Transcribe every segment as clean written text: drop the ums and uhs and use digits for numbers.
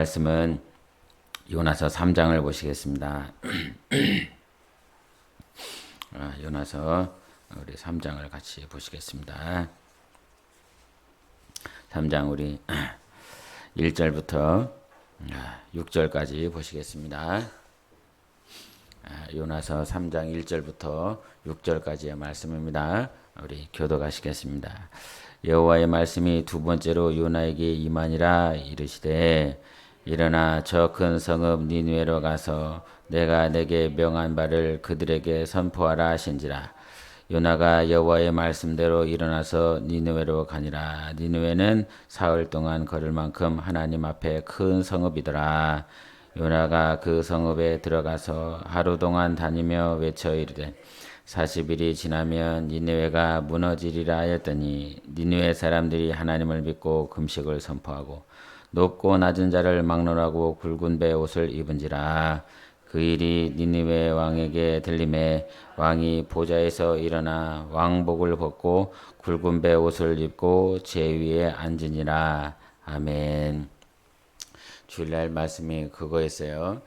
말씀은 요나서 3장을 보시겠습니다. 요나서 우리 3장을 같이 보시겠습니다. 3장 우리 1절부터 6절까지 보시겠습니다. 요나서 3장 1절부터 6절까지의 말씀입니다. 우리 교독하시겠습니다. 여호와의 말씀이 두 번째로 요나에게 임하니라. 이르시되 일어나 저 큰 성읍 니느웨로 가서 내가 내게 명한 바를 그들에게 선포하라 하신지라. 요나가 여호와의 말씀대로 일어나서 니느웨로 가니라. 니느웨는 사흘 동안 걸을 만큼 하나님 앞에 큰 성읍이더라. 요나가 그 성읍에 들어가서 하루 동안 다니며 외쳐 이르되 40일이 지나면 니느웨가 무너지리라 하였더니 니느웨 사람들이 하나님을 믿고 금식을 선포하고 높고 낮은 자를 막론하고 굵은 배 옷을 입은지라. 그 일이 니느웨 왕에게 들림에 왕이 보좌에서 일어나 왕복을 벗고 굵은 배 옷을 입고 제 위에 앉으니라. 아멘. 주일날 말씀이 그거였어요.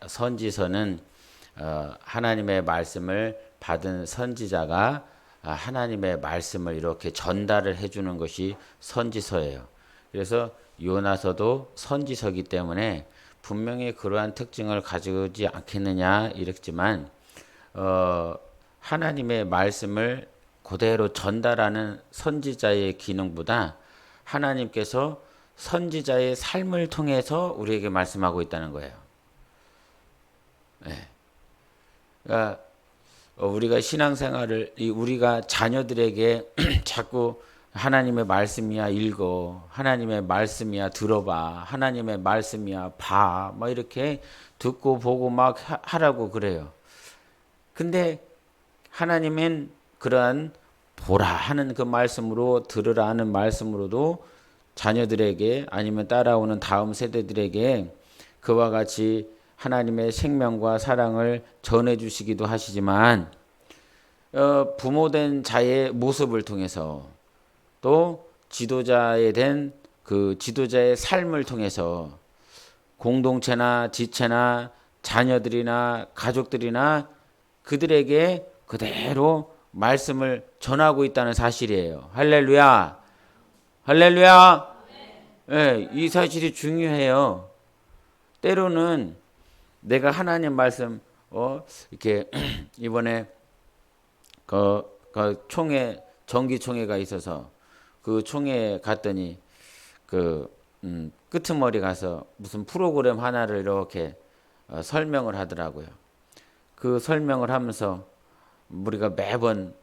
선지서는 하나님의 말씀을 받은 선지자가 하나님의 말씀을 이렇게 전달을 해주는 것이 선지서예요. 그래서 요나서도 선지서이기 때문에 분명히 그러한 특징을 가지지 않겠느냐 이랬지만 하나님의 말씀을 그대로 전달하는 선지자의 기능보다 하나님께서 선지자의 삶을 통해서 우리에게 말씀하고 있다는 거예요. 네. 그러니까 우리가 신앙생활을 우리가 자녀들에게 자꾸 하나님의 말씀이야 읽어, 하나님의 말씀이야 들어봐, 하나님의 말씀이야 봐, 막 이렇게 듣고 보고 막 하라고 그래요. 근데 하나님은 그러한 보라 하는 그 말씀으로, 들으라 하는 말씀으로도 자녀들에게 아니면 따라오는 다음 세대들에게 그와 같이 하나님의 생명과 사랑을 전해주시기도 하시지만 부모된 자의 모습을 통해서 또 지도자에 된 그 지도자의 삶을 통해서 공동체나 지체나 자녀들이나 가족들이나 그들에게 그대로 말씀을 전하고 있다는 사실이에요. 할렐루야. 할렐루야. 네, 이 사실이 중요해요. 때로는 내가 하나님 말씀 이렇게 이번에 그 총회 정기총회가 있어서 그 총회에 갔더니 그 끄트머리 가서 무슨 프로그램 하나를 이렇게 설명을 하더라고요. 그 설명을 하면서 우리가 매번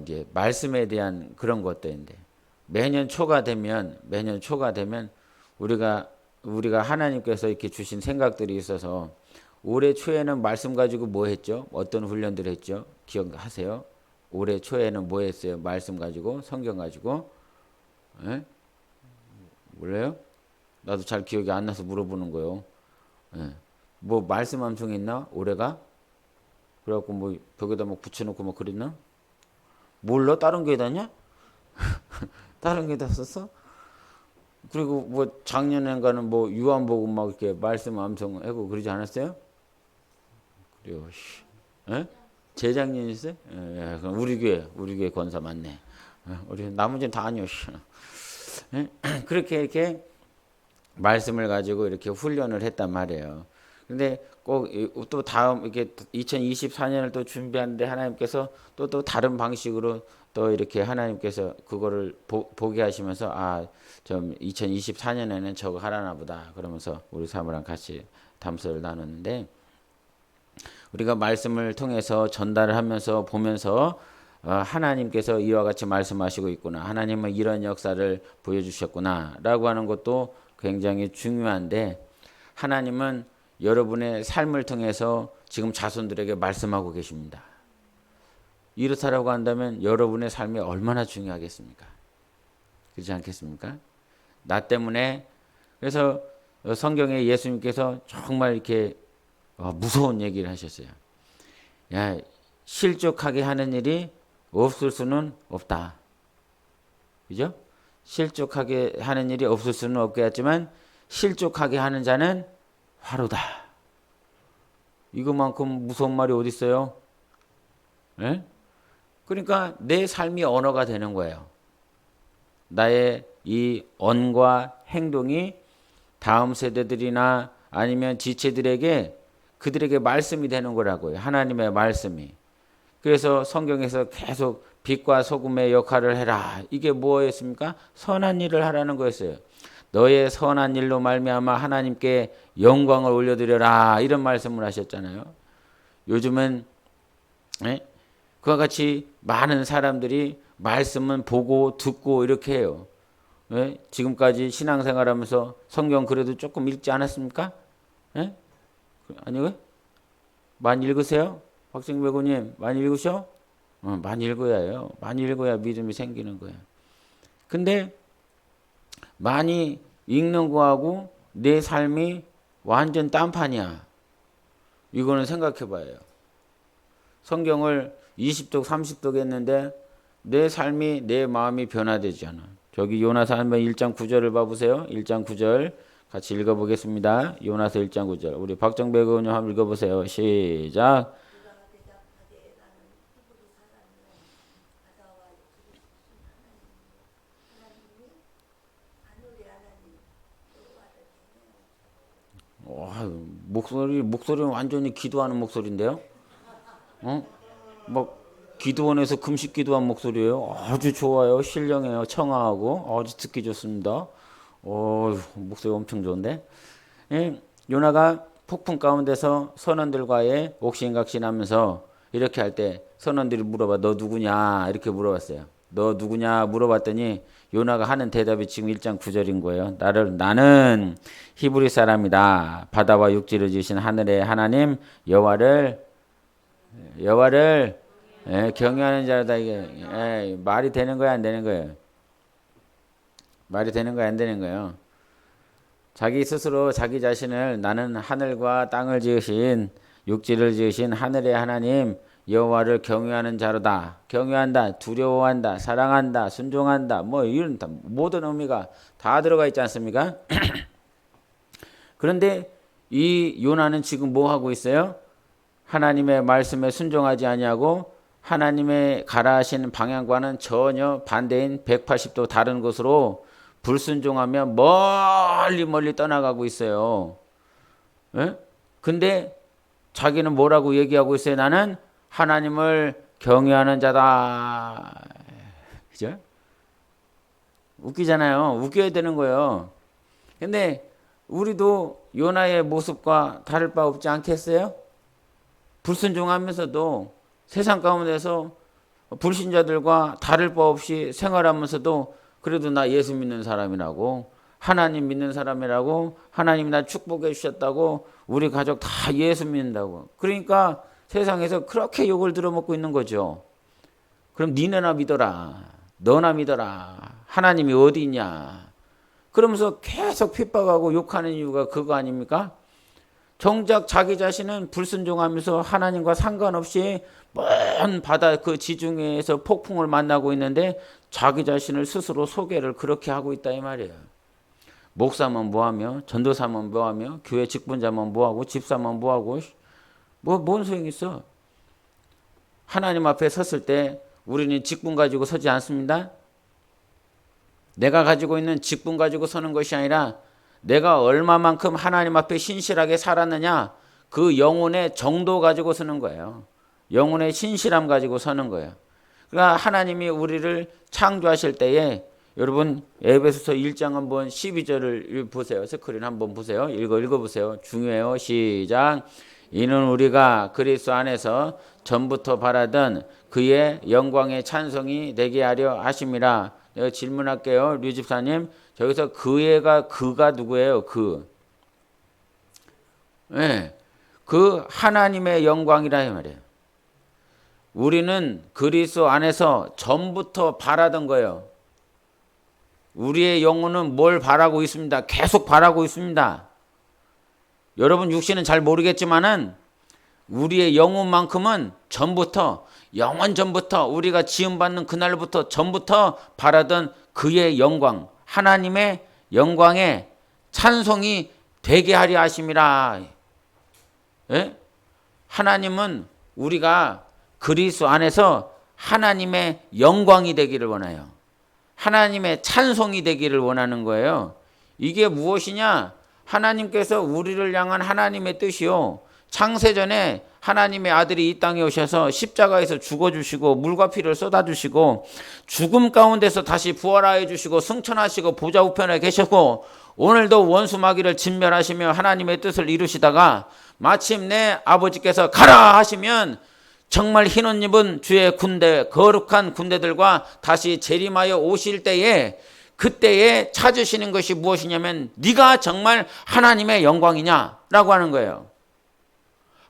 이제 말씀에 대한 그런 것들인데 매년 초가 되면 우리가 하나님께서 이렇게 주신 생각들이 있어서 올해 초에는 말씀 가지고 뭐 했죠? 어떤 훈련들 했죠? 기억하세요? 올해 초에는 뭐 했어요? 말씀 가지고, 성경 가지고. 에? 몰라요? 나도 잘 기억이 안 나서 물어보는 거예요. 에. 뭐 말씀 암송 있나? 올해가? 그래갖고 뭐 벽에다 뭐 붙여놓고 뭐 그랬나? 몰라? 다른 교회다 냐? 다른 교회다 썼어? 그리고 뭐 작년엔가는 뭐 요한복음 막 이렇게 말씀 암송하고 그러지 않았어요? 그래요. 에? 재작년이었어요? 예, 그럼 우리 교회 권사 맞네. 우리 나머지는 다 아니요. 그렇게 이렇게 말씀을 가지고 이렇게 훈련을 했단 말이에요. 근데 꼭 또 다음 이렇게 2024년을 또 준비하는데 하나님께서 또 다른 방식으로 또 이렇게 하나님께서 그거를 보게 하시면서 좀 2024년에는 저거 하라나 보다 그러면서 우리 사모랑 같이 담소를 나눴는데 우리가 말씀을 통해서 전달을 하면서 보면서 하나님께서 이와 같이 말씀하시고 있구나. 하나님은 이런 역사를 보여주셨구나. 라고 하는 것도 굉장히 중요한데 하나님은 여러분의 삶을 통해서 지금 자손들에게 말씀하고 계십니다. 이렇다라고 한다면 여러분의 삶이 얼마나 중요하겠습니까? 그렇지 않겠습니까? 나 때문에 그래서 성경에 예수님께서 정말 이렇게 무서운 얘기를 하셨어요. 야, 실족하게 하는 일이 없을 수는 없다. 그죠? 실족하게 하는 일이 없을 수는 없겠지만 실족하게 하는 자는 화로다. 이거만큼 무서운 말이 어디 있어요? 예? 그러니까 내 삶이 언어가 되는 거예요. 나의 이 언과 행동이 다음 세대들이나 아니면 지체들에게 그들에게 말씀이 되는 거라고요. 하나님의 말씀이. 그래서 성경에서 계속 빛과 소금의 역할을 해라. 이게 뭐였습니까? 선한 일을 하라는 거였어요. 너의 선한 일로 말미암아 하나님께 영광을 올려드려라. 이런 말씀을 하셨잖아요. 요즘은 그와 같이 많은 사람들이 말씀은 보고 듣고 이렇게 해요. 지금까지 신앙생활하면서 성경 그래도 조금 읽지 않았습니까? 아니요? 많이 읽으세요? 박정배고님 많이 읽으셔? 많이 읽어야 해요. 많이 읽어야 믿음이 생기는 거예요. 근데 많이 읽는 거하고 내 삶이 완전 딴판이야. 이거는 생각해 봐요. 성경을 20독 30독 했는데 내 삶이 내 마음이 변화되지 않아. 저기 요나서 한번 1장 9절을 봐보세요. 1장 9절 같이 읽어보겠습니다. 요나서 1장 9절 우리 박정배 의원님 한번 읽어보세요. 시작. 와, 목소리는 완전히 기도하는 목소리인데요. 막 기도원에서 금식 기도한 목소리예요. 아주 좋아요. 신령해요. 청아하고 아주 듣기 좋습니다. 목소리 엄청 좋은데. 요나가 폭풍 가운데서 선원들과의 옥신각신하면서 이렇게 할 때 선원들이 물어봐. 너 누구냐? 이렇게 물어봤어요. 너 누구냐? 물어봤더니 요나가 하는 대답이 지금 1장 9절인 거예요. 나는 히브리 사람이다. 바다와 육지를 지으신 하늘의 하나님 여호와를 경외하는 자다. 이게 말이 되는 거야 안 되는 거예요? 말이 되는 거야 안 되는 거예요? 자기 스스로 자기 자신을 나는 하늘과 땅을 지으신 육지를 지으신 하늘의 하나님 여호와를 경외하는 자로다. 경외한다, 두려워한다, 사랑한다, 순종한다. 뭐 이런 모든 의미가 다 들어가 있지 않습니까? 그런데 이 요나는 지금 뭐 하고 있어요? 하나님의 말씀에 순종하지 아니하고 하나님의 가라 하시는 방향과는 전혀 반대인 180도 다른 곳으로 불순종하며 멀리 떠나가고 있어요. 근데 자기는 뭐라고 얘기하고 있어요? 나는 하나님을 경외하는 자다. 그죠? 웃기잖아요. 웃겨야 되는 거예요. 근데 우리도 요나의 모습과 다를 바 없지 않겠어요? 불순종하면서도 세상 가운데서 불신자들과 다를 바 없이 생활하면서도 그래도 나 예수 믿는 사람이라고, 하나님 믿는 사람이라고, 하나님 나 축복해 주셨다고, 우리 가족 다 예수 믿는다고. 그러니까 세상에서 그렇게 욕을 들어먹고 있는 거죠. 그럼 니네나 믿어라. 너나 믿어라. 하나님이 어디 있냐. 그러면서 계속 핍박하고 욕하는 이유가 그거 아닙니까? 정작 자기 자신은 불순종하면서 하나님과 상관없이 먼 바다 그 지중해에서 폭풍을 만나고 있는데 자기 자신을 스스로 소개를 그렇게 하고 있다 이 말이에요. 목사만 뭐하며, 전도사만 뭐하며, 교회 직분자만 뭐하고, 집사만 뭐하고, 뭔 소용이 있어? 하나님 앞에 섰을 때 우리는 직분 가지고 서지 않습니다. 내가 가지고 있는 직분 가지고 서는 것이 아니라 내가 얼마만큼 하나님 앞에 신실하게 살았느냐, 그 영혼의 정도 가지고 서는 거예요. 영혼의 신실함 가지고 서는 거예요. 그러니까 하나님이 우리를 창조하실 때에 여러분 에베소서 1장 한번 12절을 보세요. 스크린 한번 보세요. 읽어보세요. 중요해요. 시작. 이는 우리가 그리스도 안에서 전부터 바라던 그의 영광의 찬송이 되게 하려 하심이라. 내가 질문할게요. 류 집사님, 저기서 그가 누구예요? 그 하나님의 영광이라 말이에요. 우리는 그리스도 안에서 전부터 바라던 거예요. 우리의 영혼은 뭘 바라고 있습니다. 계속 바라고 있습니다. 여러분 육신은 잘 모르겠지만은 우리의 영혼만큼은 전부터 영원 전부터 우리가 지음받는 그날부터 전부터 바라던 그의 영광, 하나님의 영광에 찬송이 되게 하려 하심이라. 예? 하나님은 우리가 그리스도 안에서 하나님의 영광이 되기를 원해요. 하나님의 찬송이 되기를 원하는 거예요. 이게 무엇이냐? 하나님께서 우리를 향한 하나님의 뜻이요. 창세전에 하나님의 아들이 이 땅에 오셔서 십자가에서 죽어주시고 물과 피를 쏟아주시고 죽음 가운데서 다시 부활하여 주시고 승천하시고 보좌 우편에 계셨고 오늘도 원수 마귀를 진멸하시며 하나님의 뜻을 이루시다가 마침내 아버지께서 가라 하시면 정말 흰 옷 입은 주의 군대, 거룩한 군대들과 다시 재림하여 오실 때에 그때에 찾으시는 것이 무엇이냐면 네가 정말 하나님의 영광이냐라고 하는 거예요.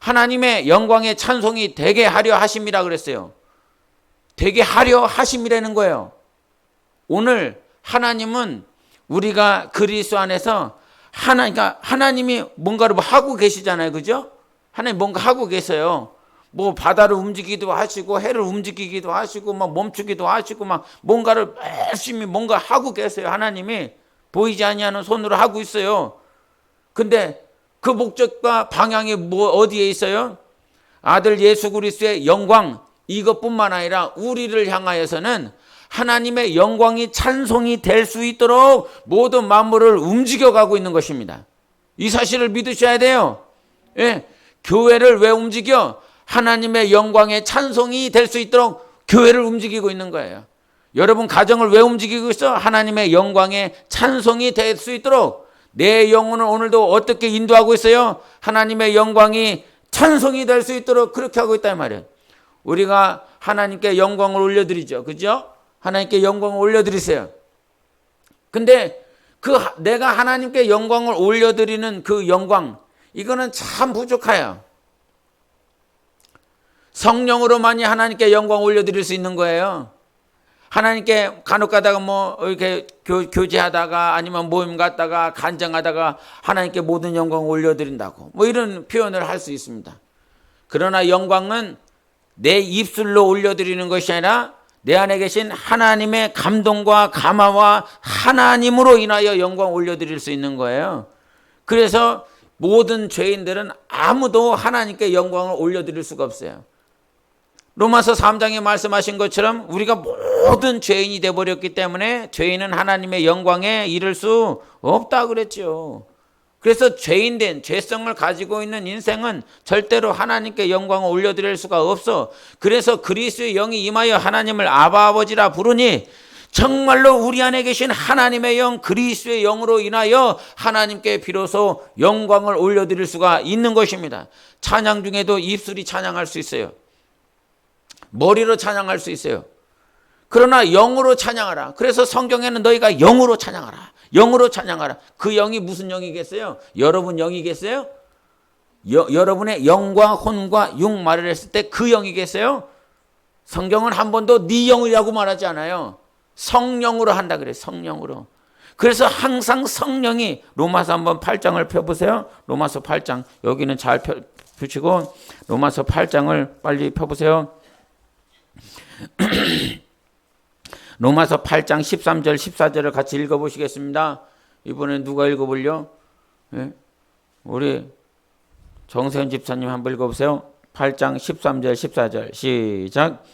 하나님의 영광의 찬송이 되게 하려 하심이라 그랬어요. 되게 하려 하심이라는 거예요. 오늘 하나님은 우리가 그리스도 안에서 그러니까 하나님이 뭔가를 하고 계시잖아요. 그죠? 하나님 뭔가 하고 계세요. 뭐 바다를 움직이기도 하시고 해를 움직이기도 하시고 막 멈추기도 하시고 막 뭔가를 열심히 뭔가 하고 계세요. 하나님이 보이지 아니하는 손으로 하고 있어요. 근데 그 목적과 방향이 어디에 있어요? 아들 예수 그리스도의 영광 이것뿐만 아니라 우리를 향하여서는 하나님의 영광이 찬송이 될 수 있도록 모든 만물을 움직여가고 있는 것입니다. 이 사실을 믿으셔야 돼요. 예, 교회를 왜 움직여? 하나님의 영광의 찬송이 될 수 있도록 교회를 움직이고 있는 거예요. 여러분 가정을 왜 움직이고 있어? 하나님의 영광의 찬송이 될 수 있도록 내 영혼을 오늘도 어떻게 인도하고 있어요? 하나님의 영광이 찬송이 될 수 있도록 그렇게 하고 있단 말이에요. 우리가 하나님께 영광을 올려드리죠. 그죠? 하나님께 영광을 올려드리세요. 근데 내가 하나님께 영광을 올려드리는 그 영광 이거는 참 부족해요. 성령으로만이 하나님께 영광 올려드릴 수 있는 거예요. 하나님께 간혹 가다가 뭐 이렇게 교제하다가 아니면 모임 갔다가 간증하다가 하나님께 모든 영광을 올려드린다고 뭐 이런 표현을 할 수 있습니다. 그러나 영광은 내 입술로 올려드리는 것이 아니라 내 안에 계신 하나님의 감동과 감화와 하나님으로 인하여 영광 올려드릴 수 있는 거예요. 그래서 모든 죄인들은 아무도 하나님께 영광을 올려드릴 수가 없어요. 로마서 3장에 말씀하신 것처럼 우리가 모든 죄인이 되어버렸기 때문에 죄인은 하나님의 영광에 이를 수 없다 그랬죠. 그래서 죄인된 죄성을 가지고 있는 인생은 절대로 하나님께 영광을 올려드릴 수가 없어. 그래서 그리스도의 영이 임하여 하나님을 아바 아버지라 부르니 정말로 우리 안에 계신 하나님의 영 그리스도의 영으로 인하여 하나님께 비로소 영광을 올려드릴 수가 있는 것입니다. 찬양 중에도 입술이 찬양할 수 있어요. 머리로 찬양할 수 있어요. 그러나 영으로 찬양하라. 그래서 성경에는 너희가 영으로 찬양하라. 영으로 찬양하라. 그 영이 무슨 영이겠어요? 여러분 영이겠어요? 여러분의 영과 혼과 육 말을 했을 때 그 영이겠어요? 성경은 한 번도 네 영이라고 말하지 않아요. 성령으로 한다 그래요. 성령으로. 그래서 항상 성령이 로마서 한번 8장을 펴보세요. 로마서 8장 여기는 잘 펴시고 로마서 8장을 빨리 펴보세요. 로마서 8장 13절 14절을 같이 읽어보시겠습니다. 이번엔 누가 읽어볼려? 예? 우리 정세현 집사님 한번 읽어보세요. 8장 13절 14절 시작.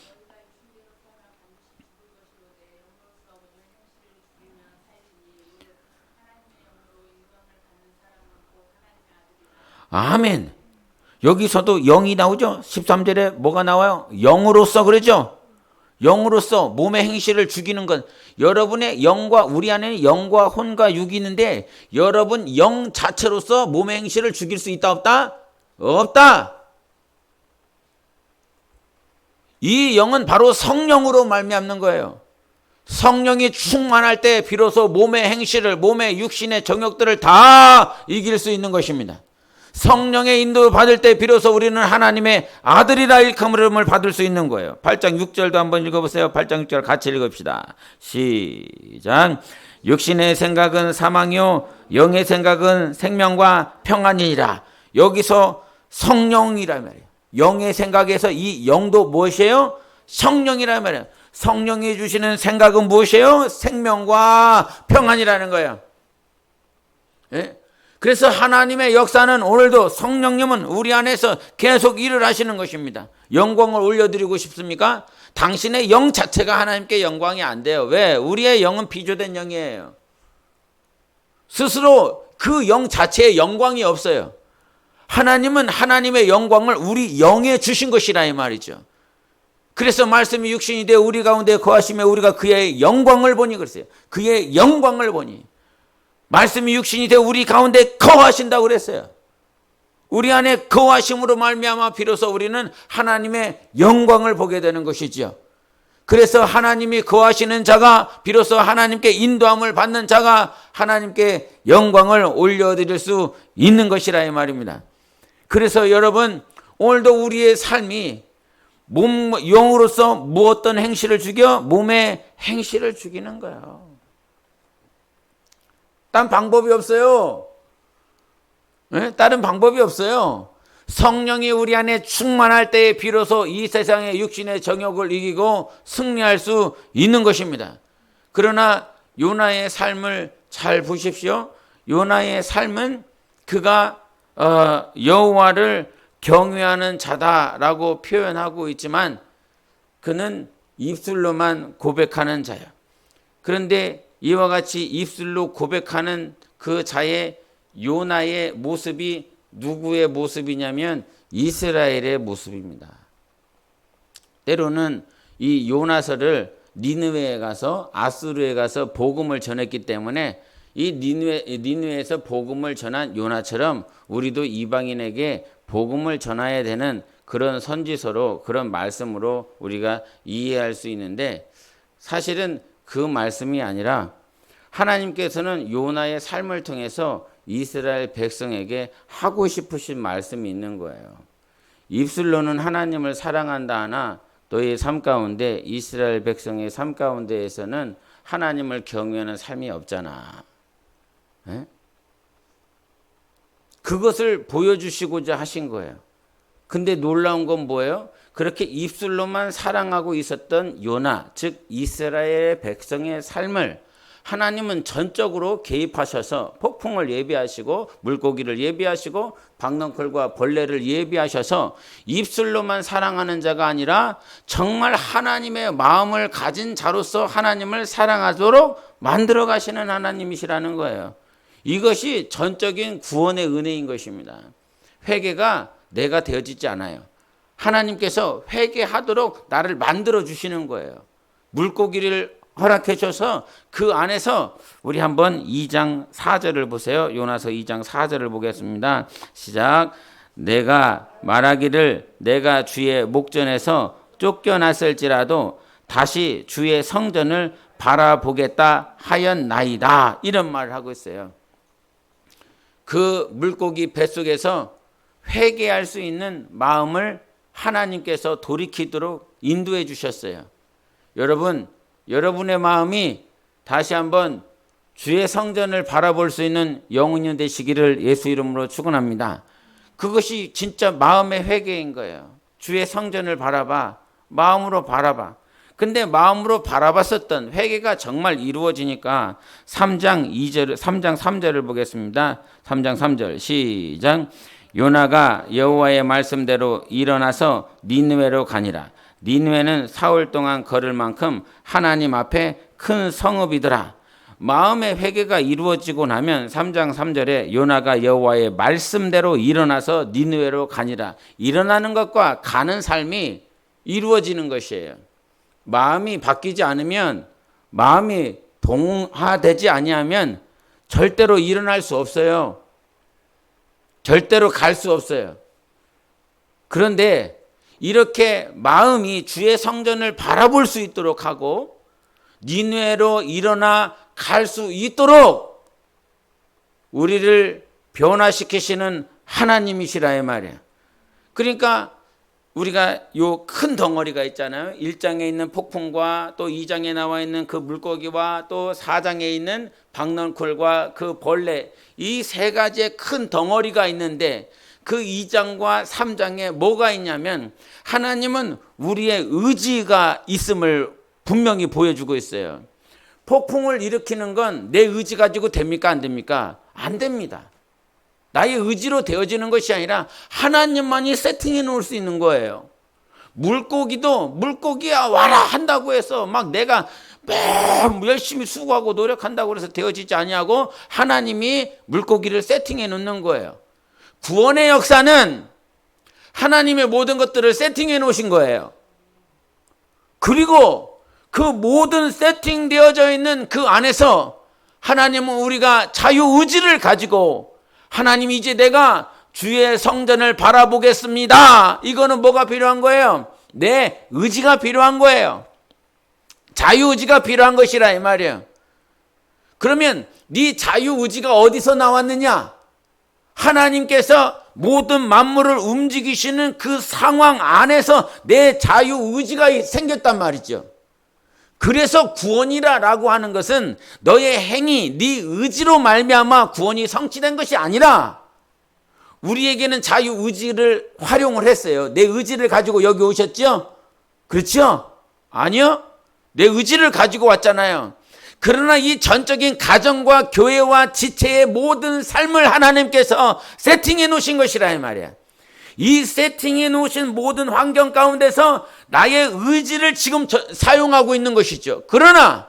아멘. 여기서도 영이 나오죠. 13절에 뭐가 나와요? 영으로서 그러죠. 영으로서 몸의 행실을 죽이는 건 여러분의 영과 우리 안에는 영과 혼과 육이 있는데 여러분 영 자체로서 몸의 행실을 죽일 수 있다 없다? 없다. 이 영은 바로 성령으로 말미암는 거예요. 성령이 충만할 때 비로소 몸의 행실을 몸의 육신의 정욕들을 다 이길 수 있는 것입니다. 성령의 인도를 받을 때 비로소 우리는 하나님의 아들이라 일컬음을 받을 수 있는 거예요. 8장 6절도 한번 읽어보세요. 8장 6절 같이 읽읍시다. 시작. 육신의 생각은 사망이요 영의 생각은 생명과 평안이니라. 여기서 성령이라 말이에요. 영의 생각에서 이 영도 무엇이에요? 성령이라는 말이에요. 성령이 주시는 생각은 무엇이에요? 생명과 평안이라는 거예요. 예? 그래서 하나님의 역사는 오늘도 성령님은 우리 안에서 계속 일을 하시는 것입니다. 영광을 올려드리고 싶습니까? 당신의 영 자체가 하나님께 영광이 안 돼요. 왜? 우리의 영은 비조된 영이에요. 스스로 그 영 자체에 영광이 없어요. 하나님은 하나님의 영광을 우리 영에 주신 것이라 이 말이죠. 그래서 말씀이 육신이 되어 우리 가운데 거하시며 우리가 그의 영광을 보니 그랬어요. 그의 영광을 보니. 말씀이 육신이 되어 우리 가운데 거하신다고 그랬어요. 우리 안에 거하심으로 말미암아 비로소 우리는 하나님의 영광을 보게 되는 것이죠. 그래서 하나님이 거하시는 자가 비로소 하나님께 인도함을 받는 자가 하나님께 영광을 올려드릴 수 있는 것이라 이 말입니다. 그래서 여러분 오늘도 우리의 삶이 영으로서 무엇던 행실을 죽여? 몸의 행실을 죽이는 거예요. 딴 방법이 없어요. 네? 다른 방법이 없어요. 성령이 우리 안에 충만할 때에 비로소 이 세상의 육신의 정욕을 이기고 승리할 수 있는 것입니다. 그러나 요나의 삶을 잘 보십시오. 요나의 삶은 그가 여호와를 경외하는 자다라고 표현하고 있지만 그는 입술로만 고백하는 자예요. 그런데 이와 같이 입술로 고백하는 그 자의 요나의 모습이 누구의 모습이냐면 이스라엘의 모습입니다. 때로는 이 요나서를 니느웨에 가서 아수르에 가서 복음을 전했기 때문에 이 니느웨에서 복음을 전한 요나처럼 우리도 이방인에게 복음을 전해야 되는 그런 선지서로 그런 말씀으로 우리가 이해할 수 있는데 사실은 그 말씀이 아니라 하나님께서는 요나의 삶을 통해서 이스라엘 백성에게 하고 싶으신 말씀이 있는 거예요. 입술로는 하나님을 사랑한다 하나 너의 삶 가운데 이스라엘 백성의 삶 가운데에서는 하나님을 경외하는 삶이 없잖아. 에? 그것을 보여주시고자 하신 거예요. 근데 놀라운 건 뭐예요? 그렇게 입술로만 사랑하고 있었던 요나, 즉 이스라엘 백성의 삶을 하나님은 전적으로 개입하셔서 폭풍을 예비하시고 물고기를 예비하시고 박넝쿨과 벌레를 예비하셔서 입술로만 사랑하는 자가 아니라 정말 하나님의 마음을 가진 자로서 하나님을 사랑하도록 만들어 가시는 하나님이시라는 거예요. 이것이 전적인 구원의 은혜인 것입니다. 회개가 내가 되어지지 않아요. 하나님께서 회개하도록 나를 만들어 주시는 거예요. 물고기를 허락해 줘서 그 안에서 우리 한번 2장 4절을 보세요. 요나서 2장 4절을 보겠습니다. 시작. 내가 말하기를 내가 주의 목전에서 쫓겨났을지라도 다시 주의 성전을 바라보겠다 하였나이다. 이런 말을 하고 있어요. 그 물고기 뱃속에서 회개할 수 있는 마음을 하나님께서 돌이키도록 인도해 주셨어요. 여러분, 여러분의 마음이 다시 한번 주의 성전을 바라볼 수 있는 영혼이 되시기를 예수 이름으로 축원합니다. 그것이 진짜 마음의 회개인 거예요. 주의 성전을 바라봐. 마음으로 바라봐. 근데 마음으로 바라봤었던 회개가 정말 이루어지니까 3장 3절을 보겠습니다. 3장 3절 시작. 요나가 여호와의 말씀대로 일어나서 니느웨로 가니라. 니느웨는 사흘 동안 걸을 만큼 하나님 앞에 큰 성읍이더라. 마음의 회개가 이루어지고 나면 3장 3절에 요나가 여호와의 말씀대로 일어나서 니느웨로 가니라. 일어나는 것과 가는 삶이 이루어지는 것이에요. 마음이 바뀌지 않으면, 마음이 동화되지 아니하면 절대로 일어날 수 없어요. 절대로 갈 수 없어요. 그런데 이렇게 마음이 주의 성전을 바라볼 수 있도록 하고 니느웨로 일어나 갈 수 있도록 우리를 변화시키시는 하나님이시라 이 말이에요. 그러니까 우리가 요 큰 덩어리가 있잖아요. 1장에 있는 폭풍과 또 2장에 나와 있는 그 물고기와 또 4장에 있는 박넝쿨과 그 벌레, 이 세 가지의 큰 덩어리가 있는데 그 2장과 3장에 뭐가 있냐면 하나님은 우리의 의지가 있음을 분명히 보여주고 있어요. 폭풍을 일으키는 건 내 의지 가지고 됩니까? 안 됩니까? 안 됩니다. 나의 의지로 되어지는 것이 아니라 하나님만이 세팅해 놓을 수 있는 거예요. 물고기도 물고기야 와라 한다고 해서 막 내가 열심히 수고하고 노력한다고 해서 되어지지 아니하고 하나님이 물고기를 세팅해 놓는 거예요. 구원의 역사는 하나님의 모든 것들을 세팅해 놓으신 거예요. 그리고 그 모든 세팅되어져 있는 그 안에서 하나님은 우리가 자유의지를 가지고 하나님 이제 내가 주의 성전을 바라보겠습니다. 이거는 뭐가 필요한 거예요? 내 의지가 필요한 거예요. 자유의지가 필요한 것이라 이 말이에요. 그러면 네 자유의지가 어디서 나왔느냐? 하나님께서 모든 만물을 움직이시는 그 상황 안에서 내 자유의지가 생겼단 말이죠. 그래서 구원이라고 하는 것은 너의 행위, 네 의지로 말미암아 구원이 성취된 것이 아니라 우리에게는 자유의지를 활용을 했어요. 내 의지를 가지고 여기 오셨죠? 그렇죠? 아니요. 내 의지를 가지고 왔잖아요. 그러나 이 전적인 가정과 교회와 지체의 모든 삶을 하나님께서 세팅해 놓으신 것이라 이 말이야. 이 세팅해 놓으신 모든 환경 가운데서 나의 의지를 지금 사용하고 있는 것이죠. 그러나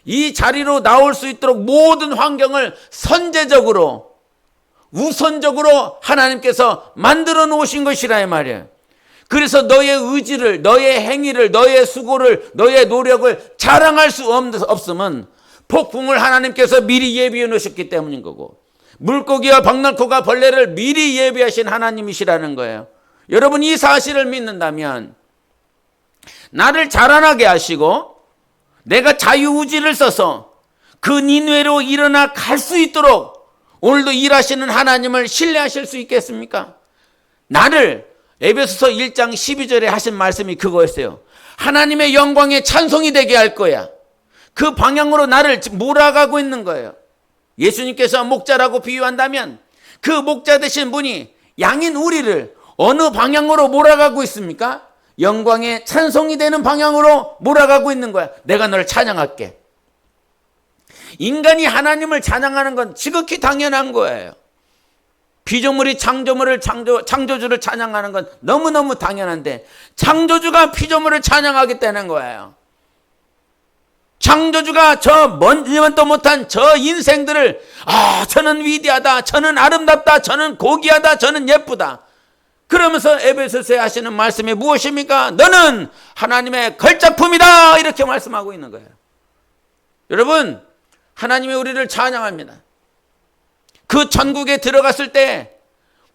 이 자리로 나올 수 있도록 모든 환경을 선제적으로 우선적으로 하나님께서 만들어 놓으신 것이라 이 말이에요. 그래서 너의 의지를, 너의 행위를, 너의 수고를, 너의 노력을 자랑할 수 없으면 폭풍을 하나님께서 미리 예비해 놓으셨기 때문인 거고 물고기와 박날코가 벌레를 미리 예비하신 하나님이시라는 거예요. 여러분 이 사실을 믿는다면 나를 자라나게 하시고 내가 자유의지를 써서 그 니느웨로 일어나 갈 수 있도록 오늘도 일하시는 하나님을 신뢰하실 수 있겠습니까? 나를 에베소서 1장 12절에 하신 말씀이 그거였어요. 하나님의 영광에 찬송이 되게 할 거야. 그 방향으로 나를 몰아가고 있는 거예요. 예수님께서 목자라고 비유한다면 그 목자 되신 분이 양인 우리를 어느 방향으로 몰아가고 있습니까? 영광에 찬송이 되는 방향으로 몰아가고 있는 거야. 내가 널 찬양할게. 인간이 하나님을 찬양하는 건 지극히 당연한 거예요. 피조물이 창조주를 찬양하는 건 너무너무 당연한데 창조주가 피조물을 찬양하겠다는 거예요. 창조주가 저 먼지만도 못한 저 인생들을 저는 위대하다, 저는 아름답다, 저는 고귀하다, 저는 예쁘다. 그러면서 에베소서에 하시는 말씀이 무엇입니까? 너는 하나님의 걸작품이다 이렇게 말씀하고 있는 거예요. 여러분 하나님이 우리를 찬양합니다. 그 천국에 들어갔을 때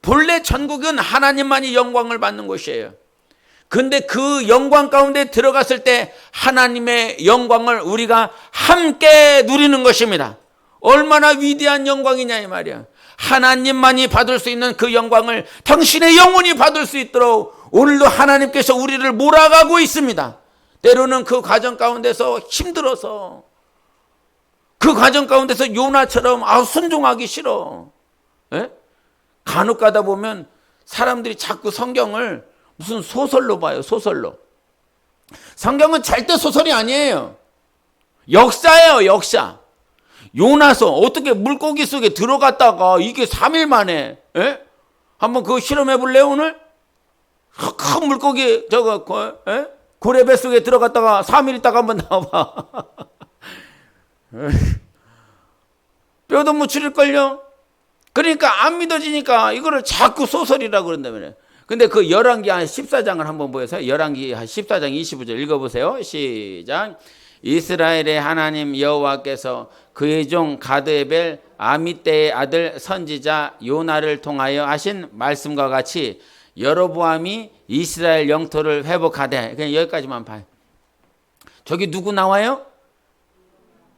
본래 천국은 하나님만이 영광을 받는 곳이에요. 근데 그 영광 가운데 들어갔을 때 하나님의 영광을 우리가 함께 누리는 것입니다. 얼마나 위대한 영광이냐 이 말이야. 하나님만이 받을 수 있는 그 영광을 당신의 영혼이 받을 수 있도록 오늘도 하나님께서 우리를 몰아가고 있습니다. 때로는 그 과정 가운데서 힘들어서 그 과정 가운데서 요나처럼 순종하기 싫어. 에? 간혹 가다 보면 사람들이 자꾸 성경을 무슨 소설로 봐요. 소설로. 성경은 절대 소설이 아니에요. 역사예요. 역사. 요나서 어떻게 물고기 속에 들어갔다가 이게 3일 만에 한번 그거 실험해 볼래요 오늘? 큰 물고기 고래 뱃속에 들어갔다가 3일 있다가 한번 나와봐. 뼈도 못 추릴걸요? 그러니까 안 믿어지니까 이거를 자꾸 소설이라고 그런다면. 근데 그 열왕기 한 14장을 한번 보세요. 열왕기 한 14장 25절 읽어보세요. 시작. 이스라엘의 하나님 여호와께서 그의 종 가드에벨 아미떼의 아들 선지자 요나를 통하여 하신 말씀과 같이 여로보암이 이스라엘 영토를 회복하되. 그냥 여기까지만 봐요. 저기 누구 나와요?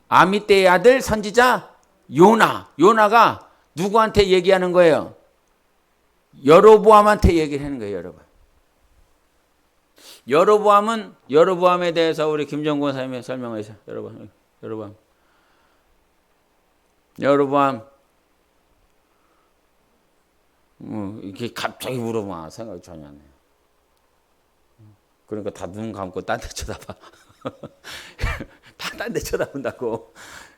아미떼의 아들 선지자 요나. 요나가 누구한테 얘기하는 거예요? 여로보암한테 얘기를 하는 거예요. 여로보암에 대해서 우리 김정권 사님이 설명하세요. 여로보암 이렇게 갑자기 물어봐. 생각이 전혀 안 해요. 그러니까 다 눈 감고 딴 데 쳐다봐. 다 딴 데 쳐다본다고.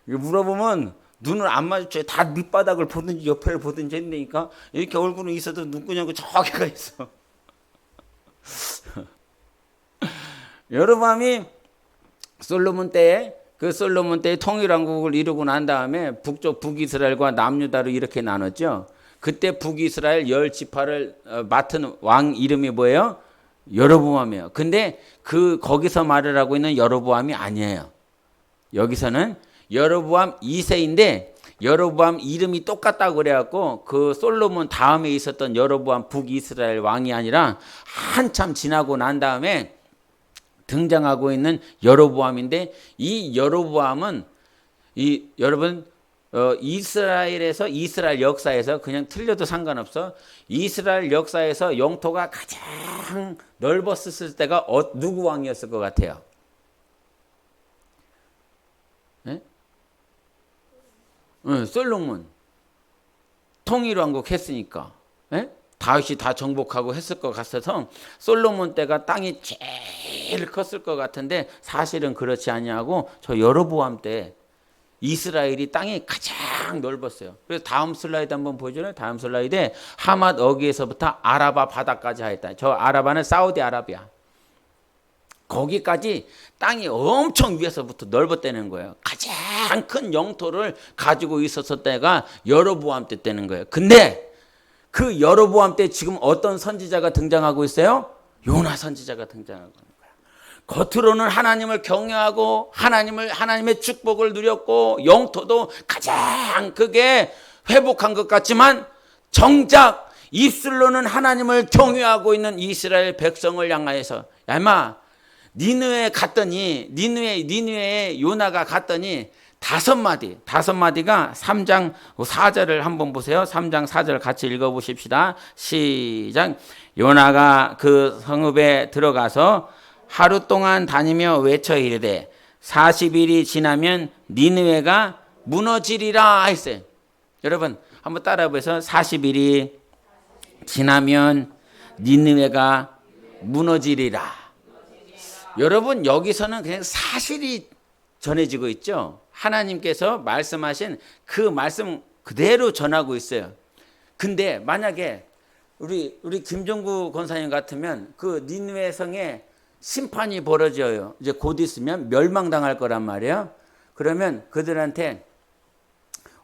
물어보면 눈을 안 마주쳐요. 다 밑바닥을 보든지 옆에를 보든지 했으니까 이렇게 얼굴은 있어도 눈구녕이 저기가 있어. 여로보암이 솔로몬 때에 통일왕국을 이루고 난 다음에 북쪽 북이스라엘과 남유다로 이렇게 나눴죠. 그때 북이스라엘 10지파를 맡은 왕 이름이 뭐예요? 여로보암이에요. 근데 거기서 말을 하고 있는 여로보암이 아니에요. 여기서는 여로보암 2세인데 여로보암 이름이 똑같다고 그래갖고 그 솔로몬 다음에 있었던 여로보암 북이스라엘 왕이 아니라 한참 지나고 난 다음에 등장하고 있는 여로보암인데, 이 여로보암은 여러분 이스라엘 역사에서 그냥 틀려도 상관없어. 이스라엘 역사에서 영토가 가장 넓었을 때가 누구 왕이었을 것 같아요? 네? 솔로몬. 통일왕국 했으니까. 네? 다윗이 다 정복하고 했을 것 같아서 솔로몬 때가 땅이 제일 컸을 것 같은데, 사실은 그렇지 아니하고 저 여로보암 때 이스라엘이 땅이 가장 넓었어요. 그래서 다음 슬라이드 한번 보여줘요. 다음 슬라이드에 하맛 어귀에서부터 아라바 바다까지 하였다. 저 아라바는 사우디아라비아. 거기까지 땅이 엄청 위에서부터 넓었다는 거예요. 가장 큰 영토를 가지고 있었을 때가 여로보암 때 되는 거예요. 근데 그 여로보암 때 지금 어떤 선지자가 등장하고 있어요? 요나 선지자가 등장하고 있는 거야. 겉으로는 하나님을 경외하고 하나님의 축복을 누렸고 영토도 가장 크게 회복한 것 같지만, 정작 입술로는 하나님을 경외하고 있는 이스라엘 백성을 향하여서, 야 임마, 니느웨에 요나가 갔더니 다섯 마디가 3장 4절을 한번 보세요. 3장 4절 같이 읽어보십시다. 시작. 요나가 그 성읍에 들어가서 하루 동안 다니며 외쳐 이르되 40일이 지나면 니느웨가 무너지리라 했어요. 여러분 한번 따라해 보세요. 40일이 지나면 니느웨가 무너지리라. 여러분 여기서는 그냥 사실이 전해지고 있죠. 하나님께서 말씀하신 그 말씀 그대로 전하고 있어요. 근데 만약에 우리 김종구 권사님 같으면 그 니느웨 성에 심판이 벌어져요. 이제 곧 있으면 멸망당할 거란 말이에요. 그러면 그들한테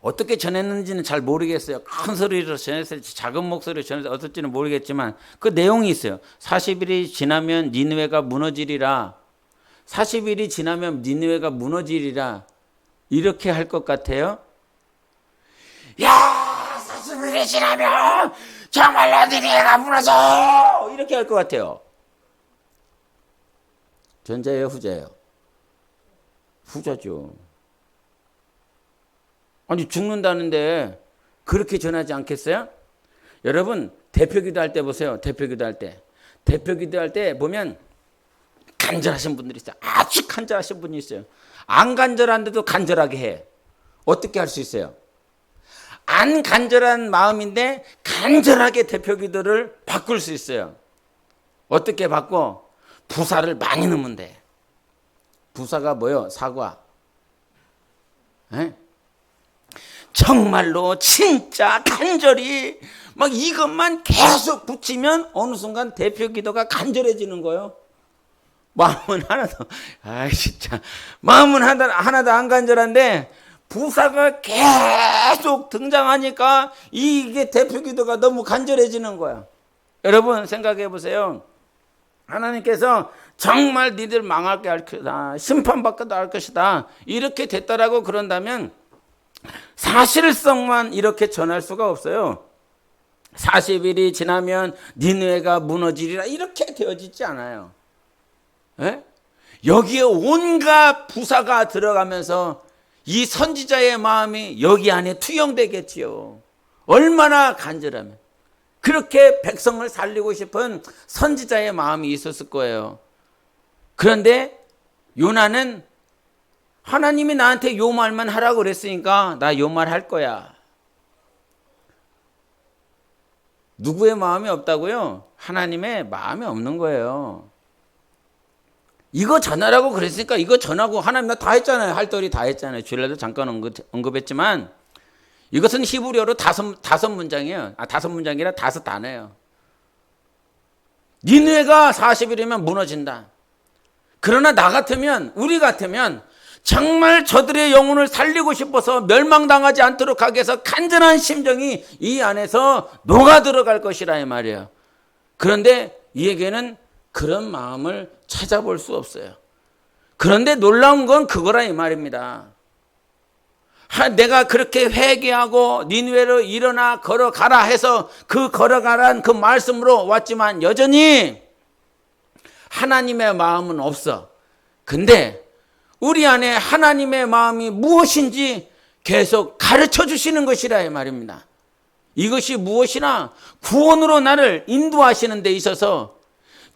어떻게 전했는지는 잘 모르겠어요. 큰 소리로 전했을지 작은 목소리로 전했을지 어떨지는 모르겠지만 그 내용이 있어요. 40일이 지나면 니느웨가 무너지리라. 40일이 지나면 니느웨가 무너지리라. 이렇게 할 것 같아요. 야, 40일이 지나면 정말로 니느웨가 무너져. 이렇게 할 것 같아요. 전자예요, 후자예요? 후자죠. 아니 죽는다는데 그렇게 전하지 않겠어요? 여러분 대표기도 할 때 보세요. 대표기도 할 때 보면 간절하신 분들이 있어요. 아주 간절하신 분이 있어요. 안 간절한데도 간절하게 해. 어떻게 할 수 있어요? 안 간절한 마음인데 간절하게 대표기도를 바꿀 수 있어요. 어떻게 바꿔? 부사를 많이 넣으면 돼. 부사가 뭐요? 사과. 에? 정말로 진짜 간절히 막 이것만 계속 붙이면 어느 순간 대표기도가 간절해지는 거예요. 마음은 하나도 마음은 하나도 안 간절한데 부사가 계속 등장하니까 이게 대표기도가 너무 간절해지는 거야. 여러분 생각해 보세요. 하나님께서 정말 니들 망하게 할 것이다, 심판받게 할 것이다, 이렇게 됐다라고 그런다면 사실성만 이렇게 전할 수가 없어요. 40일이 지나면 니느웨가 무너지리라 이렇게 되어지지 않아요. 에? 여기에 온갖 부사가 들어가면서 이 선지자의 마음이 여기 안에 투영되겠지요. 얼마나 간절하면. 그렇게 백성을 살리고 싶은 선지자의 마음이 있었을 거예요. 그런데 요나는 하나님이 나한테 요 말만 하라고 그랬으니까 나 요 말 할 거야. 누구의 마음이 없다고요? 하나님의 마음이 없는 거예요. 이거 전하라고 그랬으니까 이거 전하고 하나님 나 다 했잖아요. 할 도리 다 했잖아요. 주일날도 잠깐 언급했지만 이것은 히브리어로 다섯 문장이에요. 다섯 문장이라 다섯 단어예요. 니느웨가 40일이면 무너진다. 그러나 나 같으면, 우리 같으면 정말 저들의 영혼을 살리고 싶어서 멸망당하지 않도록 하기 위해서 간절한 심정이 이 안에서 녹아 들어갈 것이라 이 말이에요. 그런데 이에게는 그런 마음을 찾아볼 수 없어요. 그런데 놀라운 건 그거라 이 말입니다. 내가 그렇게 회개하고 니느웨로 일어나 걸어가라 해서 그 걸어가란 그 말씀으로 왔지만 여전히 하나님의 마음은 없어. 근데 우리 안에 하나님의 마음이 무엇인지 계속 가르쳐 주시는 것이라 이 말입니다. 이것이 무엇이나 구원으로 나를 인도하시는 데 있어서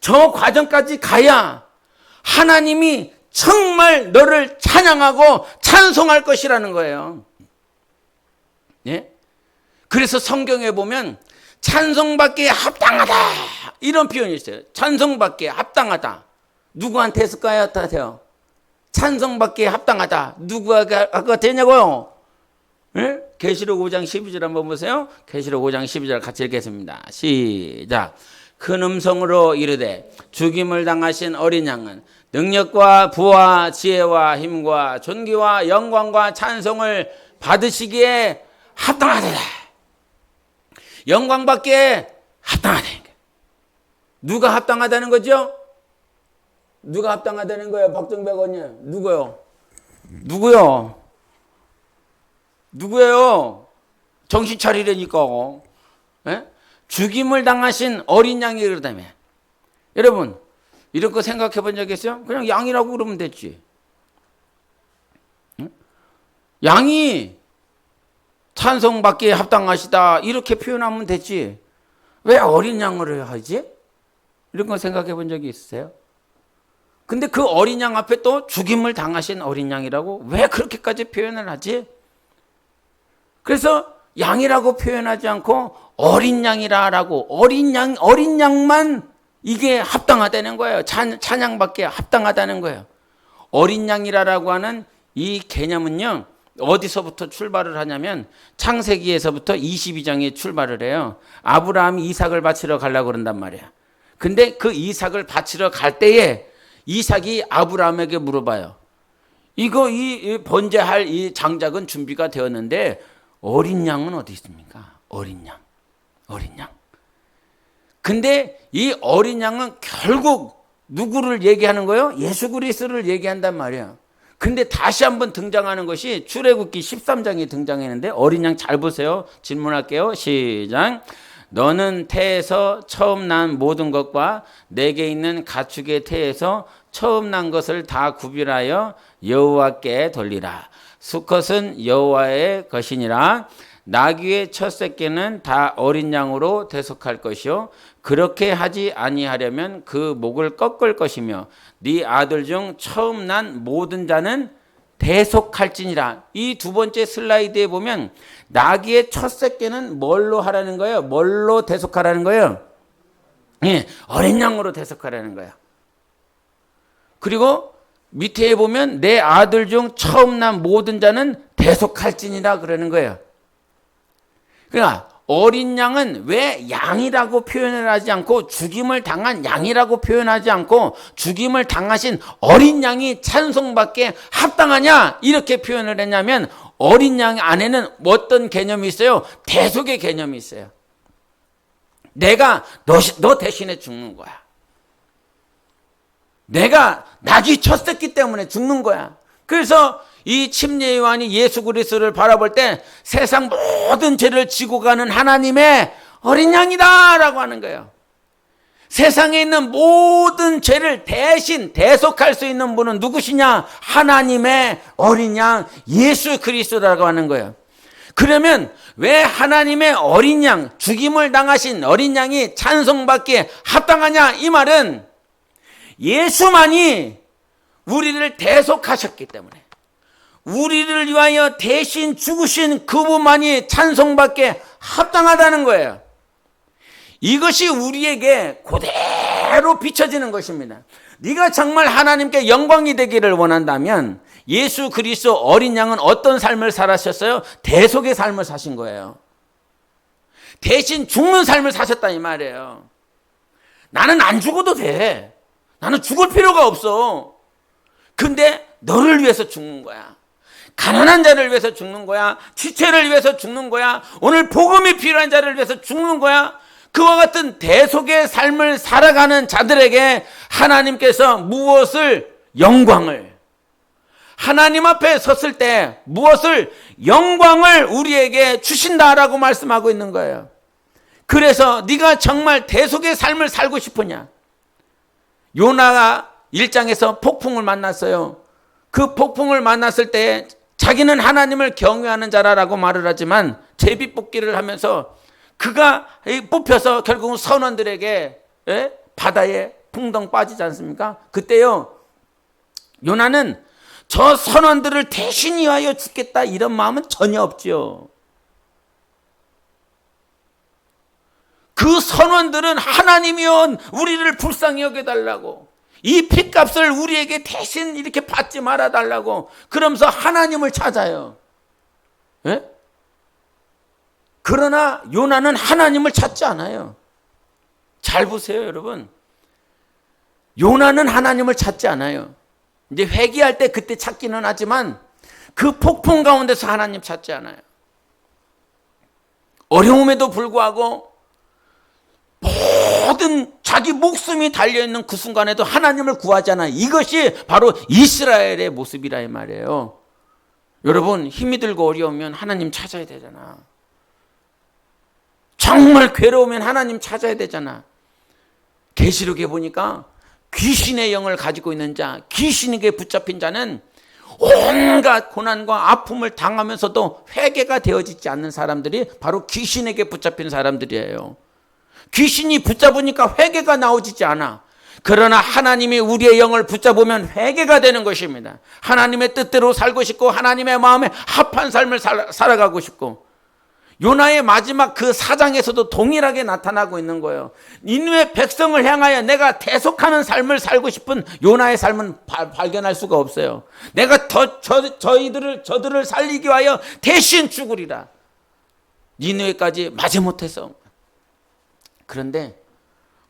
저 과정까지 가야 하나님이 정말 너를 찬양하고 찬송할 것이라는 거예요. 예? 그래서 성경에 보면 찬송받기에 합당하다 이런 표현이 있어요. 찬송받기에 합당하다. 누구한테 했을까요? 찬송받기에 합당하다. 누구가 되냐고요? 예? 계시록 5장 12절 한번 보세요. 계시록 5장 12절 같이 읽겠습니다. 시작. 큰 음성으로 이르되 죽임을 당하신 어린 양은 능력과 부와 지혜와 힘과 존귀와 영광과 찬송을 받으시기에 합당하다. 영광받기에 합당하다. 누가 합당하다는 거죠? 누가 합당하다는 거예요? 박정배 의원님. 누구예요? 정신 차리라니까. 예? 죽임을 당하신 어린 양이 그러다며. 여러분 이런 거 생각해 본 적 있어요? 그냥 양이라고 그러면 됐지. 응? 양이 찬송받기에 합당하시다 이렇게 표현하면 됐지. 왜 어린 양으로 하지? 이런 거 생각해 본 적이 있으세요? 근데 그 어린 양 앞에 또 죽임을 당하신 어린 양이라고 왜 그렇게까지 표현을 하지? 그래서 양이라고 표현하지 않고 어린 양이라고 어린 양만 이게 합당하다는 거예요. 찬양받기에 합당하다는 거예요. 어린 양이라고 하는 이 개념은요. 어디서부터 출발을 하냐면 창세기에서부터 22장에 출발을 해요. 아브라함이 이삭을 바치러 가려고 그런단 말이야. 근데 그 이삭을 바치러 갈 때에 이삭이 아브라함에게 물어봐요. 이 번제할 이 장작은 준비가 되었는데 어린 양은 어디 있습니까? 어린 양. 근데 이 어린 양은 결국 누구를 얘기하는 거예요? 예수 그리스도를 얘기한단 말이에요. 근데 다시 한번 등장하는 것이 출애굽기 13장에 등장했는데 어린 양 잘 보세요. 질문할게요. 시작. 너는 태에서 처음 난 모든 것과 내게 있는 가축의 태에서 처음 난 것을 다 구별하여 여호와께 돌리라. 수컷은 여호와의 것이니라. 나귀의 첫 새끼는 다 어린 양으로 대속할 것이요 그렇게 하지 아니하려면 그 목을 꺾을 것이며 네 아들 중 처음 난 모든 자는 대속할지니라. 이 두 번째 슬라이드에 보면 나귀의 첫 새끼는 뭘로 하라는 거예요? 뭘로 대속하라는 거예요? 예, 어린 양으로 대속하라는 거예요. 그리고 밑에 보면 내 아들 중 처음 난 모든 자는 대속할지니라 그러는 거예요. 그러니까 어린 양은 왜 양이라고 표현을 하지 않고 죽임을 당한 양이라고 표현하지 않고 죽임을 당하신 어린 양이 찬송받기에 합당하냐 이렇게 표현을 했냐면 어린 양 안에는 어떤 개념이 있어요? 대속의 개념이 있어요. 내가 너 대신에 죽는 거야. 내가 나귀 쳤었기 때문에 죽는 거야. 그래서 이 침례 요한이 예수 그리스도를 바라볼 때 세상 모든 죄를 지고 가는 하나님의 어린 양이다라고 하는 거예요. 세상에 있는 모든 죄를 대신 대속할 수 있는 분은 누구시냐? 하나님의 어린 양 예수 그리스도라고 하는 거예요. 그러면 왜 하나님의 어린 양, 죽임을 당하신 어린 양이 찬송받기에 합당하냐? 이 말은 예수만이 우리를 대속하셨기 때문에 우리를 위하여 대신 죽으신 그분만이 찬송받기에 합당하다는 거예요. 이것이 우리에게 그대로 비춰지는 것입니다. 네가 정말 하나님께 영광이 되기를 원한다면 예수 그리스도 어린 양은 어떤 삶을 살았었어요? 대속의 삶을 사신 거예요. 대신 죽는 삶을 사셨다 이 말이에요. 나는 안 죽어도 돼. 나는 죽을 필요가 없어. 근데 너를 위해서 죽는 거야. 가난한 자를 위해서 죽는 거야. 지체를 위해서 죽는 거야. 오늘 복음이 필요한 자를 위해서 죽는 거야. 그와 같은 대속의 삶을 살아가는 자들에게 하나님께서 무엇을? 영광을. 하나님 앞에 섰을 때 무엇을? 영광을 우리에게 주신다라고 말씀하고 있는 거예요. 그래서 네가 정말 대속의 삶을 살고 싶으냐? 요나가 1장에서 폭풍을 만났어요. 그 폭풍을 만났을 때 자기는 하나님을 경외하는 자라고 말을 하지만 제비뽑기를 하면서 그가 뽑혀서 결국은 선원들에게 바다에 풍덩 빠지지 않습니까? 그때요 요나는 저 선원들을 대신 위하여 죽겠다 이런 마음은 전혀 없지요. 그 선원들은 하나님이여 우리를 불쌍히 여겨달라고, 이 핏값을 우리에게 대신 이렇게 받지 말아달라고 그러면서 하나님을 찾아요. 예? 그러나 요나는 하나님을 찾지 않아요. 잘 보세요 여러분. 요나는 하나님을 찾지 않아요. 이제 회개할 때 그때 찾기는 하지만 그 폭풍 가운데서 하나님 찾지 않아요. 어려움에도 불구하고 모든 자기 목숨이 달려있는 그 순간에도 하나님을 구하잖아요. 이것이 바로 이스라엘의 모습이라 이 말이에요. 여러분 힘이 들고 어려우면 하나님 찾아야 되잖아. 정말 괴로우면 하나님 찾아야 되잖아. 계시록에 보니까 귀신의 영을 가지고 있는 자, 귀신에게 붙잡힌 자는 온갖 고난과 아픔을 당하면서도 회개가 되어지지 않는 사람들이 바로 귀신에게 붙잡힌 사람들이에요. 귀신이 붙잡으니까 회개가 나오지지 않아. 그러나 하나님이 우리의 영을 붙잡으면 회개가 되는 것입니다. 하나님의 뜻대로 살고 싶고 하나님의 마음에 합한 삶을 살아가고 싶고, 요나의 마지막 그 4장에서도 동일하게 나타나고 있는 거예요. 니느웨 백성을 향하여 내가 대속하는 삶을 살고 싶은 요나의 삶은 발견할 수가 없어요. 내가 저들을 살리기 위하여 대신 죽으리라. 니느웨까지 마지못해서. 그런데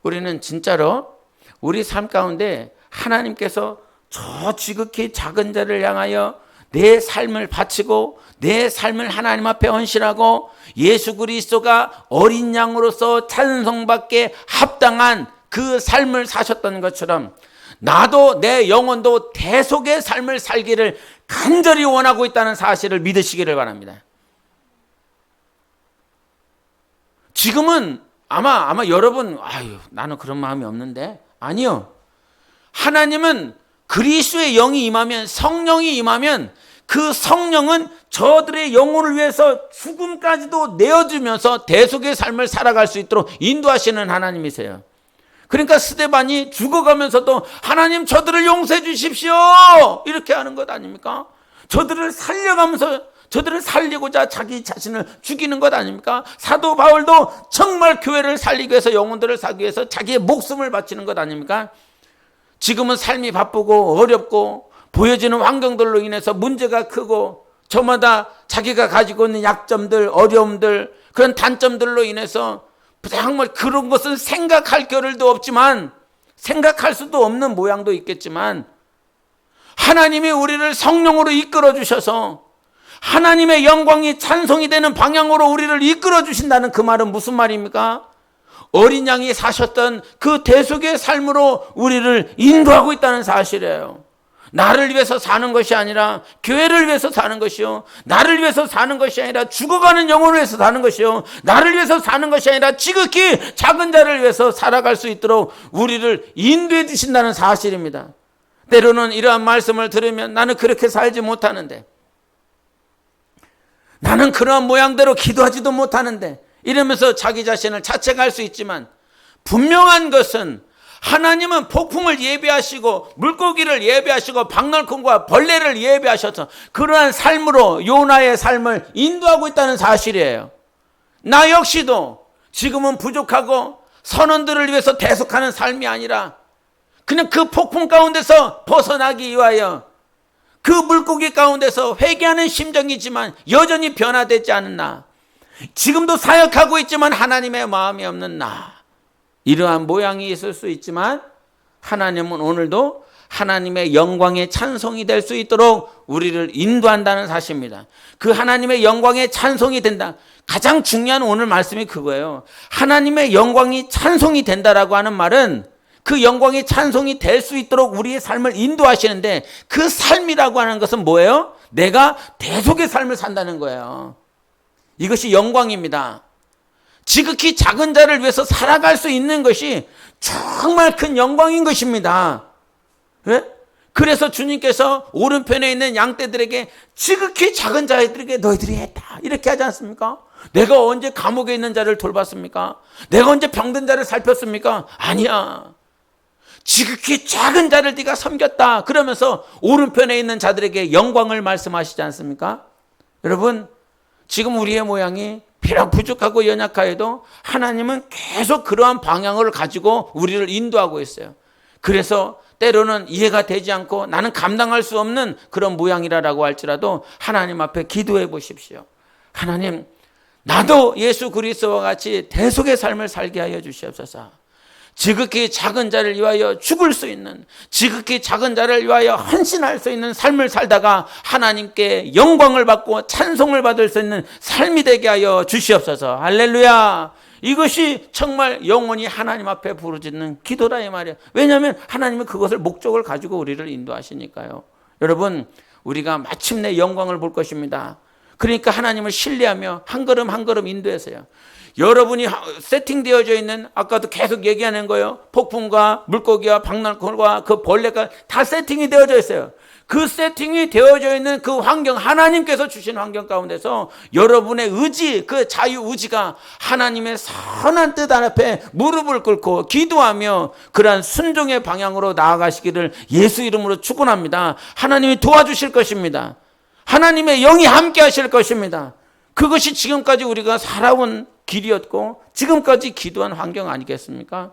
우리는 진짜로 우리 삶 가운데 하나님께서 저 지극히 작은 자를 향하여 내 삶을 바치고 내 삶을 하나님 앞에 헌신하고 예수 그리스도가 어린 양으로서 찬송받게 합당한 그 삶을 사셨던 것처럼 나도 내 영혼도 대속의 삶을 살기를 간절히 원하고 있다는 사실을 믿으시기를 바랍니다. 지금은 아마 여러분 나는 그런 마음이 없는데, 아니요. 하나님은 그리스도의 영이 임하면, 성령이 임하면 그 성령은 저들의 영혼을 위해서 죽음까지도 내어주면서 대속의 삶을 살아갈 수 있도록 인도하시는 하나님이세요. 그러니까 스데반이 죽어가면서도 하나님 저들을 용서해 주십시오 이렇게 하는 것 아닙니까? 저들을 살려가면서 저들을 살리고자 자기 자신을 죽이는 것 아닙니까? 사도 바울도 정말 교회를 살리기 위해서, 영혼들을 살기 위해서 자기의 목숨을 바치는 것 아닙니까? 지금은 삶이 바쁘고 어렵고 보여지는 환경들로 인해서 문제가 크고 저마다 자기가 가지고 있는 약점들, 어려움들, 그런 단점들로 인해서 정말 그런 것은 생각할 겨를도 없지만, 생각할 수도 없는 모양도 있겠지만, 하나님이 우리를 성령으로 이끌어 주셔서 하나님의 영광이 찬송이 되는 방향으로 우리를 이끌어 주신다는 그 말은 무슨 말입니까? 어린 양이 사셨던 그 대속의 삶으로 우리를 인도하고 있다는 사실이에요. 나를 위해서 사는 것이 아니라 교회를 위해서 사는 것이요, 나를 위해서 사는 것이 아니라 죽어가는 영혼을 위해서 사는 것이요, 나를 위해서 사는 것이 아니라 지극히 작은 자를 위해서 살아갈 수 있도록 우리를 인도해 주신다는 사실입니다. 때로는 이러한 말씀을 들으면 나는 그렇게 살지 못하는데, 나는 그러한 모양대로 기도하지도 못하는데 이러면서 자기 자신을 자책할 수 있지만, 분명한 것은 하나님은 폭풍을 예비하시고 물고기를 예비하시고 박날콩과 벌레를 예비하셔서 그러한 삶으로 요나의 삶을 인도하고 있다는 사실이에요. 나 역시도 지금은 부족하고 선원들을 위해서 대속하는 삶이 아니라 그냥 그 폭풍 가운데서 벗어나기 위하여 그 물고기 가운데서 회개하는 심정이지만 여전히 변화되지 않은 나, 지금도 사역하고 있지만 하나님의 마음이 없는 나, 이러한 모양이 있을 수 있지만 하나님은 오늘도 하나님의 영광의 찬송이 될 수 있도록 우리를 인도한다는 사실입니다. 그 하나님의 영광의 찬송이 된다. 가장 중요한 오늘 말씀이 그거예요. 하나님의 영광이 찬송이 된다라고 하는 말은 그 영광이 찬송이 될 수 있도록 우리의 삶을 인도하시는데, 그 삶이라고 하는 것은 뭐예요? 내가 대속의 삶을 산다는 거예요. 이것이 영광입니다. 지극히 작은 자를 위해서 살아갈 수 있는 것이 정말 큰 영광인 것입니다. 왜? 그래서 주님께서 오른편에 있는 양떼들에게 지극히 작은 자들에게 너희들이 했다, 이렇게 하지 않습니까? 내가 언제 감옥에 있는 자를 돌봤습니까? 내가 언제 병든 자를 살폈습니까? 아니야. 지극히 작은 자를 네가 섬겼다, 그러면서 오른편에 있는 자들에게 영광을 말씀하시지 않습니까? 여러분, 지금 우리의 모양이 비록 부족하고 연약하여도 하나님은 계속 그러한 방향을 가지고 우리를 인도하고 있어요. 그래서 때로는 이해가 되지 않고 나는 감당할 수 없는 그런 모양이라고 할지라도 하나님 앞에 기도해 보십시오. 하나님, 나도 예수 그리스도와 같이 대속의 삶을 살게 하여 주시옵소서. 지극히 작은 자를 위하여 죽을 수 있는, 지극히 작은 자를 위하여 헌신할 수 있는 삶을 살다가 하나님께 영광을 받고 찬송을 받을 수 있는 삶이 되게 하여 주시옵소서. 할렐루야. 이것이 정말 영원히 하나님 앞에 부르짖는 기도다, 이 말이에요. 왜냐하면 하나님은 그것을 목적을 가지고 우리를 인도하시니까요. 여러분, 우리가 마침내 영광을 볼 것입니다. 그러니까 하나님을 신뢰하며 한 걸음 한 걸음 인도해서요. 여러분이 세팅되어져 있는, 아까도 계속 얘기하는 거예요. 폭풍과 물고기와 박날콜과 그 벌레가 다 세팅이 되어져 있어요. 그 세팅이 되어져 있는 그 환경, 하나님께서 주신 환경 가운데서 여러분의 의지, 그 자유의지가 하나님의 선한 뜻 앞에 무릎을 꿇고 기도하며 그러한 순종의 방향으로 나아가시기를 예수 이름으로 축원합니다. 하나님이 도와주실 것입니다. 하나님의 영이 함께 하실 것입니다. 그것이 지금까지 우리가 살아온 길이었고 지금까지 기도한 환경 아니겠습니까?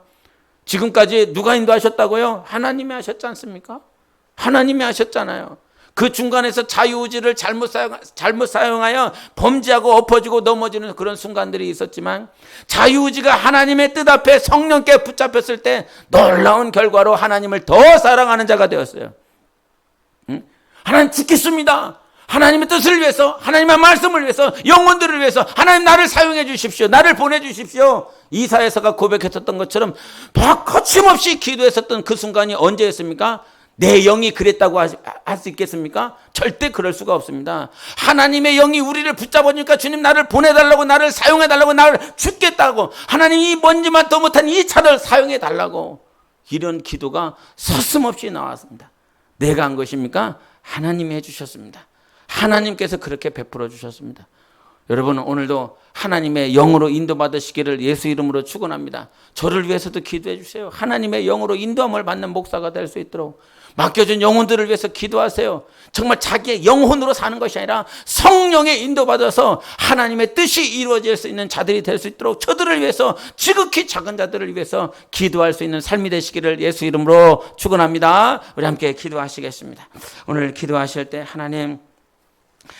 지금까지 누가 인도하셨다고요? 하나님이 하셨지 않습니까? 하나님이 하셨잖아요. 그 중간에서 자유의지를 잘못 사용하여 범죄하고 엎어지고 넘어지는 그런 순간들이 있었지만, 자유의지가 하나님의 뜻 앞에 성령께 붙잡혔을 때 놀라운 결과로 하나님을 더 사랑하는 자가 되었어요. 하나님 죽겠습니다. 하나님의 뜻을 위해서, 하나님의 말씀을 위해서, 영혼들을 위해서 하나님 나를 사용해 주십시오. 나를 보내주십시오. 이사야서가 고백했었던 것처럼 거침없이 기도했었던 그 순간이 언제였습니까? 내 영이 그랬다고 할 수 있겠습니까? 절대 그럴 수가 없습니다. 하나님의 영이 우리를 붙잡으니까 주님 나를 보내달라고, 나를 사용해달라고, 나를 죽겠다고, 하나님 이 먼지만도 못한 이 차를 사용해달라고, 이런 기도가 서슴없이 나왔습니다. 내가 한 것입니까? 하나님이 해주셨습니다. 하나님께서 그렇게 베풀어 주셨습니다. 여러분, 오늘도 하나님의 영으로 인도받으시기를 예수 이름으로 축원합니다. 저를 위해서도 기도해 주세요. 하나님의 영으로 인도함을 받는 목사가 될 수 있도록 맡겨준 영혼들을 위해서 기도하세요. 정말 자기의 영혼으로 사는 것이 아니라 성령의 인도받아서 하나님의 뜻이 이루어질 수 있는 자들이 될 수 있도록 저들을 위해서, 지극히 작은 자들을 위해서 기도할 수 있는 삶이 되시기를 예수 이름으로 축원합니다. 우리 함께 기도하시겠습니다. 오늘 기도하실 때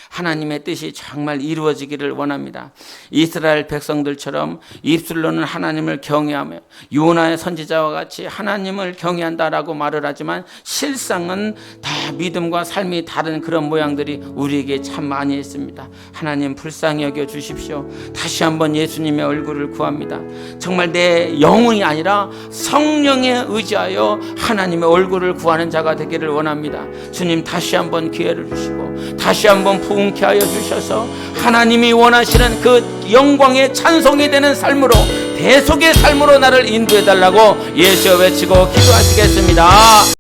하나님의 뜻이 정말 이루어지기를 원합니다. 이스라엘 백성들처럼 입술로는 하나님을 경외하며 요나의 선지자와 같이 하나님을 경외한다라고 말을 하지만 실상은 다 믿음과 삶이 다른 그런 모양들이 우리에게 참 많이 있습니다. 하나님 불쌍히 여겨 주십시오. 다시 한번 예수님의 얼굴을 구합니다. 정말 내 영혼이 아니라 성령에 의지하여 하나님의 얼굴을 구하는 자가 되기를 원합니다. 주님, 다시 한번 기회를 주시고 다시 한번 부흥케 하여 주셔서 하나님이 원하시는 그 영광의 찬송이 되는 삶으로, 대속의 삶으로 나를 인도해 달라고 예수여 외치고 기도하시겠습니다.